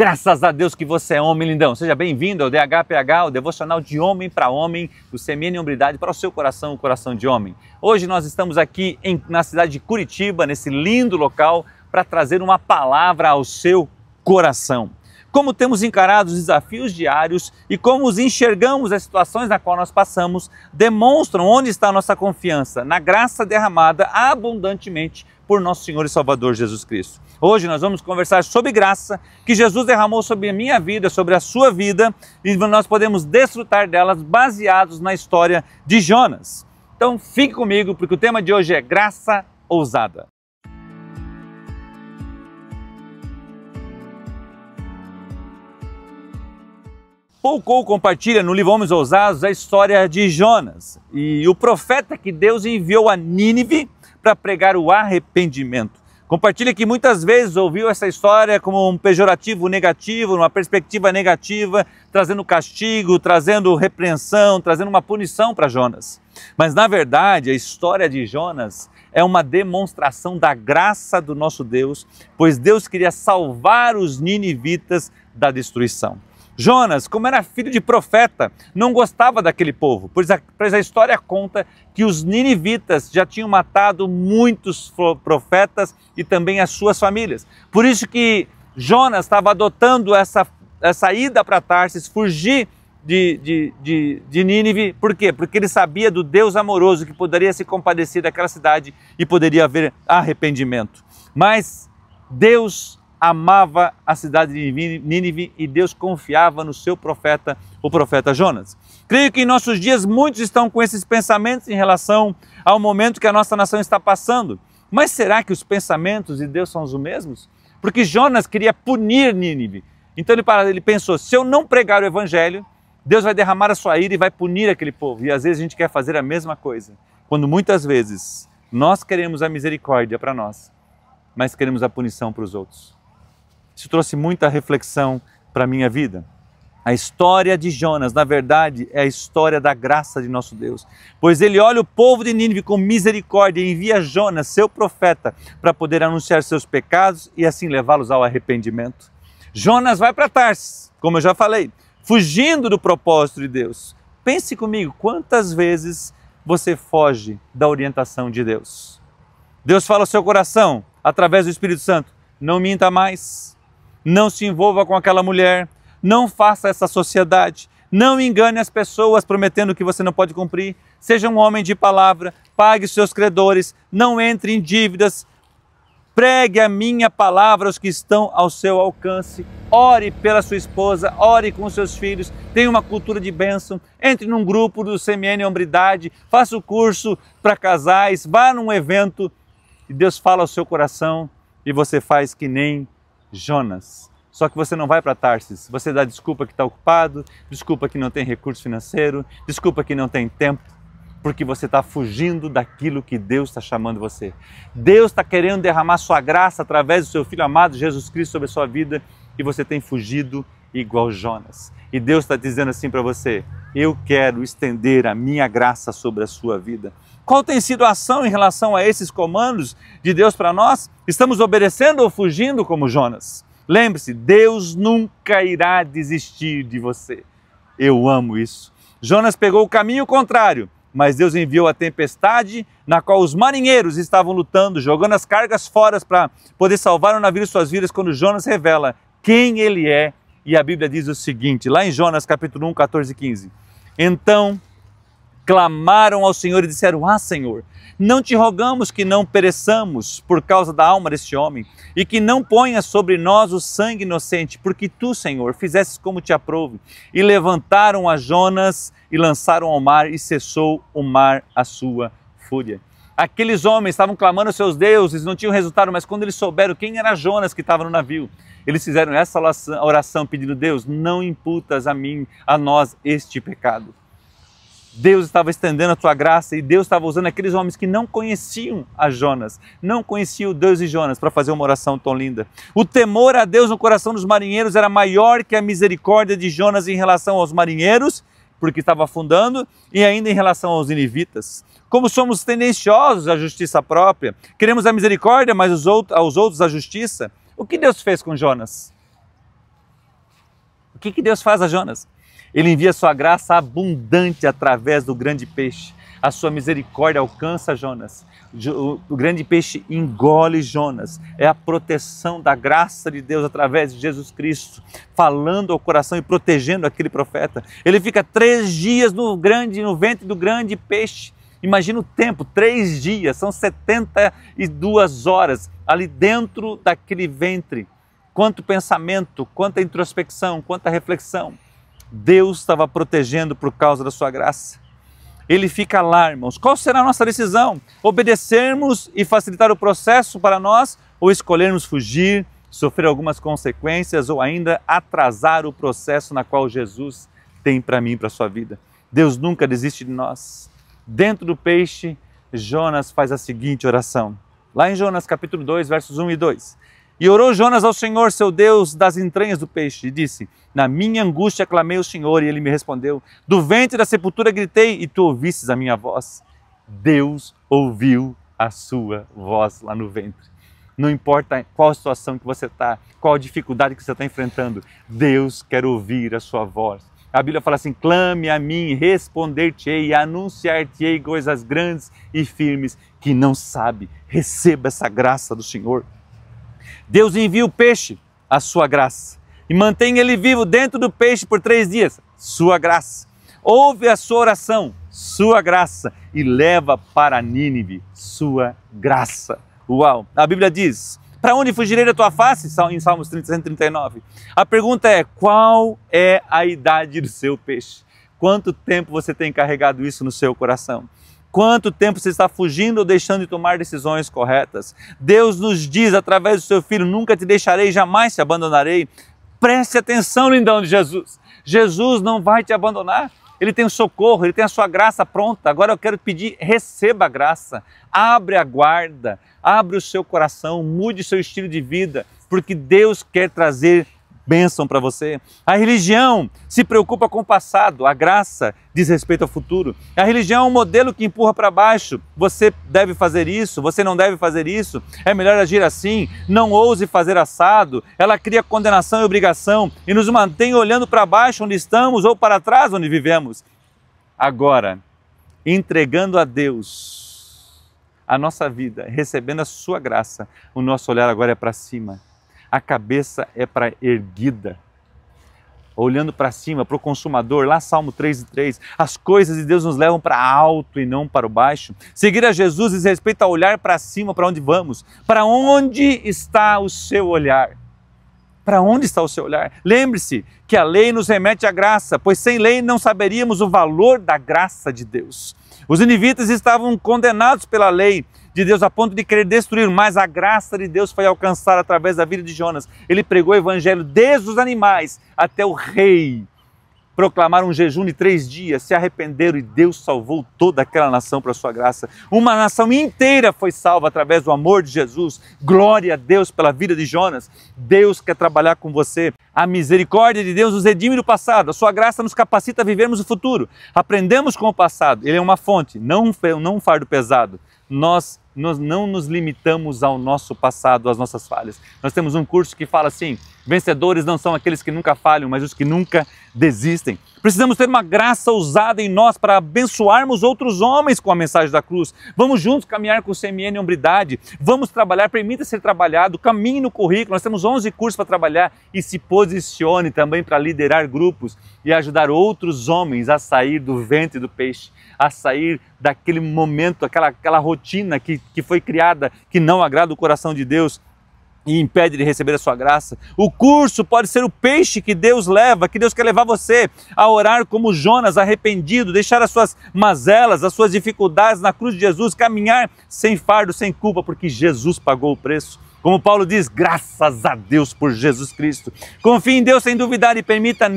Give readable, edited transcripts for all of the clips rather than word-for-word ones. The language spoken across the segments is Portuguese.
Graças a Deus que você é homem, lindão. Seja bem-vindo ao DHPH, o devocional de homem para homem, do CMN Hombridade para o seu coração, o coração de homem. Hoje nós estamos aqui na cidade de Curitiba, nesse lindo local, para trazer uma palavra ao seu coração. Como temos encarado os desafios diários e como os enxergamos as situações na qual nós passamos, demonstram onde está a nossa confiança, na graça derramada abundantemente por nosso Senhor e Salvador Jesus Cristo. Hoje nós vamos conversar sobre graça que Jesus derramou sobre a minha vida, sobre a sua vida, e nós podemos desfrutar delas baseados na história de Jonas. Então fique comigo, porque o tema de hoje é graça ousada. Foucault compartilha no livro Homens Ousados a história de Jonas e o profeta que Deus enviou a Nínive para pregar o arrependimento. Compartilha que muitas vezes ouviu essa história como um pejorativo negativo, uma perspectiva negativa, trazendo castigo, trazendo repreensão, trazendo uma punição para Jonas. Mas na verdade a história de Jonas é uma demonstração da graça do nosso Deus, pois Deus queria salvar os ninivitas da destruição. Jonas, como era filho de profeta, não gostava daquele povo, pois a história conta que os ninivitas já tinham matado muitos profetas e também as suas famílias. Por isso que Jonas estava adotando essa ida para Tarsis, fugir de Nínive. Por quê? Porque ele sabia do Deus amoroso que poderia se compadecer daquela cidade e poderia haver arrependimento. Mas Deus amava a cidade de Nínive e Deus confiava no seu profeta, o profeta Jonas. Creio que em nossos dias muitos estão com esses pensamentos em relação ao momento que a nossa nação está passando. Mas será que os pensamentos de Deus são os mesmos? Porque Jonas queria punir Nínive. Então ele pensou, se eu não pregar o evangelho, Deus vai derramar a sua ira e vai punir aquele povo. E às vezes a gente quer fazer a mesma coisa, quando muitas vezes nós queremos a misericórdia para nós, mas queremos a punição para os outros. Isso trouxe muita reflexão para a minha vida. A história de Jonas, na verdade, é a história da graça de nosso Deus. Pois ele olha o povo de Nínive com misericórdia e envia Jonas, seu profeta, para poder anunciar seus pecados e assim levá-los ao arrependimento. Jonas vai para Tarsis, como eu já falei, fugindo do propósito de Deus. Pense comigo, quantas vezes você foge da orientação de Deus? Deus fala ao seu coração, através do Espírito Santo, não minta mais. Não se envolva com aquela mulher, não faça essa sociedade, não engane as pessoas prometendo que você não pode cumprir, seja um homem de palavra, pague seus credores, não entre em dívidas, pregue a minha palavra aos que estão ao seu alcance, ore pela sua esposa, ore com seus filhos, tenha uma cultura de bênção, entre num grupo do CMN Hombridade, faça o curso para casais, vá num evento e Deus fala ao seu coração e você faz que nem Jonas, só que você não vai para Tarsis, você dá desculpa que está ocupado, desculpa que não tem recurso financeiro, desculpa que não tem tempo, porque você está fugindo daquilo que Deus está chamando você. Deus está querendo derramar sua graça através do seu Filho amado Jesus Cristo sobre a sua vida e você tem fugido igual Jonas. E Deus está dizendo assim para você, eu quero estender a minha graça sobre a sua vida. Qual tem sido a ação em relação a esses comandos de Deus para nós? Estamos obedecendo ou fugindo como Jonas? Lembre-se, Deus nunca irá desistir de você. Eu amo isso. Jonas pegou o caminho contrário, mas Deus enviou a tempestade na qual os marinheiros estavam lutando, jogando as cargas fora para poder salvar o navio e suas vidas, quando Jonas revela quem ele é. E a Bíblia diz o seguinte, lá em Jonas capítulo 1, 14 e 15. Então clamaram ao Senhor e disseram, Senhor, não te rogamos que não pereçamos por causa da alma deste homem e que não ponhas sobre nós o sangue inocente, porque tu, Senhor, fizestes como te aprouve. E levantaram a Jonas e lançaram ao mar e cessou o mar a sua fúria. Aqueles homens estavam clamando aos seus deuses, não tinham resultado, mas quando eles souberam quem era Jonas que estava no navio, eles fizeram essa oração pedindo, Deus, não imputas a nós este pecado. Deus estava estendendo a tua graça e Deus estava usando aqueles homens que não conheciam a Jonas, não conheciam o Deus de Jonas para fazer uma oração tão linda. O temor a Deus no coração dos marinheiros era maior que a misericórdia de Jonas em relação aos marinheiros, porque estava afundando, e ainda em relação aos ninivitas. Como somos tendenciosos à justiça própria, queremos a misericórdia, mas aos outros a justiça. O que Deus fez com Jonas? que Deus faz a Jonas? Ele envia sua graça abundante através do grande peixe. A sua misericórdia alcança Jonas. O grande peixe engole Jonas. É a proteção da graça de Deus através de Jesus Cristo, falando ao coração e protegendo aquele profeta. Ele fica 3 dias no ventre do grande peixe. Imagina o tempo, 3 dias, são 72 horas ali dentro daquele ventre. Quanto pensamento, quanta introspecção, quanta reflexão. Deus estava protegendo por causa da sua graça. Ele fica lá, irmãos. Qual será a nossa decisão? Obedecermos e facilitar o processo para nós ou escolhermos fugir, sofrer algumas consequências ou ainda atrasar o processo na qual Jesus tem para mim e para a sua vida? Deus nunca desiste de nós. Dentro do peixe, Jonas faz a seguinte oração. Lá em Jonas capítulo 2, versos 1 e 2. E orou Jonas ao Senhor, seu Deus, das entranhas do peixe, e disse: na minha angústia clamei ao Senhor, e ele me respondeu. Do ventre da sepultura gritei, e tu ouvistes a minha voz. Deus ouviu a sua voz lá no ventre. Não importa qual situação que você está, qual dificuldade que você está enfrentando, Deus quer ouvir a sua voz. A Bíblia fala assim: clame a mim, responder-te-ei e anunciar-te-ei coisas grandes e firmes que não sabe. Receba essa graça do Senhor. Deus envia o peixe, a sua graça, e mantém ele vivo dentro do peixe por 3 dias, sua graça. Ouve a sua oração, sua graça, e leva para Nínive, sua graça. Uau! A Bíblia diz: para onde fugirei da tua face? Em Salmos 139. A pergunta é: qual é a idade do seu peixe? Quanto tempo você tem carregado isso no seu coração? Quanto tempo você está fugindo ou deixando de tomar decisões corretas? Deus nos diz através do seu Filho: nunca te deixarei, jamais te abandonarei. Preste atenção, lindão de Jesus. Jesus não vai te abandonar. Ele tem o socorro, Ele tem a sua graça pronta. Agora eu quero pedir: receba a graça. Abre a guarda, abre o seu coração, mude o seu estilo de vida, porque Deus quer trazer bênção para você. A religião se preocupa com o passado, a graça diz respeito ao futuro. A religião é um modelo que empurra para baixo. Você deve fazer isso, você não deve fazer isso, é melhor agir assim, não ouse fazer assado. Ela cria condenação e obrigação e nos mantém olhando para baixo onde estamos ou para trás onde vivemos. Agora, entregando a Deus a nossa vida, recebendo a sua graça, o nosso olhar agora é para cima. A cabeça é para erguida, olhando para cima, para o consumador. Lá Salmo 3:3, as coisas de Deus nos levam para alto e não para o baixo. Seguir a Jesus diz respeito a olhar para cima, para onde vamos. Para onde está o seu olhar? Para onde está o seu olhar? Lembre-se que a lei nos remete à graça, pois sem lei não saberíamos o valor da graça de Deus. Os ninivitas estavam condenados pela lei de Deus a ponto de querer destruir, mas a graça de Deus foi alcançar através da vida de Jonas. Ele pregou o evangelho desde os animais até o rei. Proclamaram um jejum de 3 dias, se arrependeram e Deus salvou toda aquela nação para a sua graça. Uma nação inteira foi salva através do amor de Jesus. Glória a Deus pela vida de Jonas. Deus quer trabalhar com você. A misericórdia de Deus nos redime do passado. A sua graça nos capacita a vivermos o futuro. Aprendemos com o passado. Ele é uma fonte, não um fardo pesado. Nós não nos limitamos ao nosso passado, às nossas falhas. Nós temos um curso que fala assim: vencedores não são aqueles que nunca falham, mas os que nunca desistem. Precisamos ter uma graça ousada em nós para abençoarmos outros homens com a mensagem da cruz. Vamos juntos caminhar com CMN e hombridade. Vamos trabalhar, permita ser trabalhado, caminhe no currículo. Nós temos 11 cursos para trabalhar e se posicione também para liderar grupos e ajudar outros homens a sair do ventre do peixe, a sair daquele momento, aquela rotina que foi criada, que não agrada o coração de Deus e impede de receber a sua graça. O curso pode ser o peixe que Deus leva, que Deus quer levar você a orar como Jonas, arrependido, deixar as suas mazelas, as suas dificuldades na cruz de Jesus, caminhar sem fardo, sem culpa, porque Jesus pagou o preço. Como Paulo diz: graças a Deus por Jesus Cristo. Confie em Deus sem duvidar e permita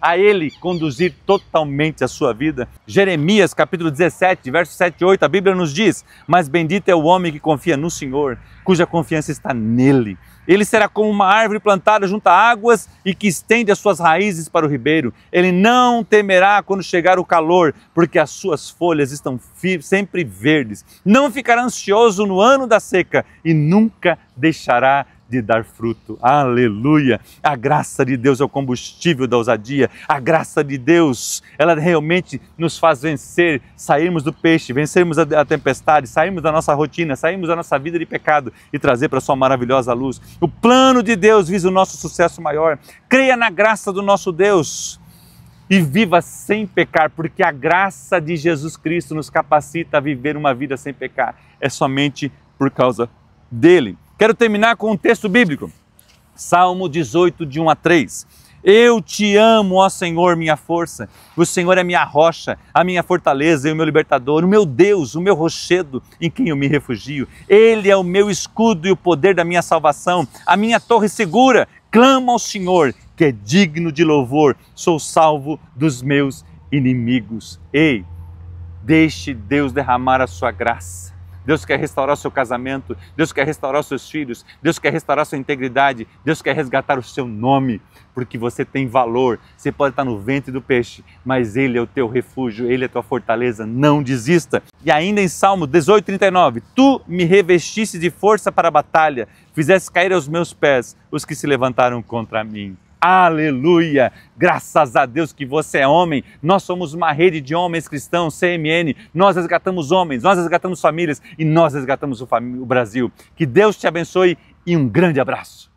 a Ele conduzir totalmente a sua vida. Jeremias capítulo 17, versos 7 e 8, a Bíblia nos diz: mas bendito é o homem que confia no Senhor, cuja confiança está nele. Ele será como uma árvore plantada junto a águas e que estende as suas raízes para o ribeiro. Ele não temerá quando chegar o calor, porque as suas folhas estão sempre verdes. Não ficará ansioso no ano da seca e nunca deixará de de dar fruto. Aleluia! A graça de Deus é o combustível da ousadia. A graça de Deus, ela realmente nos faz vencer, sairmos do peixe, vencermos a tempestade, sairmos da nossa rotina, sairmos da nossa vida de pecado e trazer para a sua maravilhosa luz. O plano de Deus visa o nosso sucesso maior. Creia na graça do nosso Deus e viva sem pecar, porque a graça de Jesus Cristo nos capacita a viver uma vida sem pecar. É somente por causa dele. Quero terminar com um texto bíblico. Salmo 18, de 1 a 3. Eu te amo, ó Senhor, minha força. O Senhor é minha rocha, a minha fortaleza e o meu libertador, o meu Deus, o meu rochedo em quem eu me refugio. Ele é o meu escudo e o poder da minha salvação, a minha torre segura. Clamo ao Senhor, que é digno de louvor. Sou salvo dos meus inimigos. Ei, deixe Deus derramar a sua graça. Deus quer restaurar o seu casamento, Deus quer restaurar os seus filhos, Deus quer restaurar a sua integridade, Deus quer resgatar o seu nome, porque você tem valor. Você pode estar no ventre do peixe, mas Ele é o teu refúgio, Ele é a tua fortaleza, não desista. E ainda em Salmo 18:39, tu me revestiste de força para a batalha, fizeste cair aos meus pés os que se levantaram contra mim. Aleluia! Graças a Deus que você é homem. Nós somos uma rede de homens cristãos, CMN. Nós resgatamos homens, nós resgatamos famílias e nós resgatamos o Brasil. Que Deus te abençoe e um grande abraço.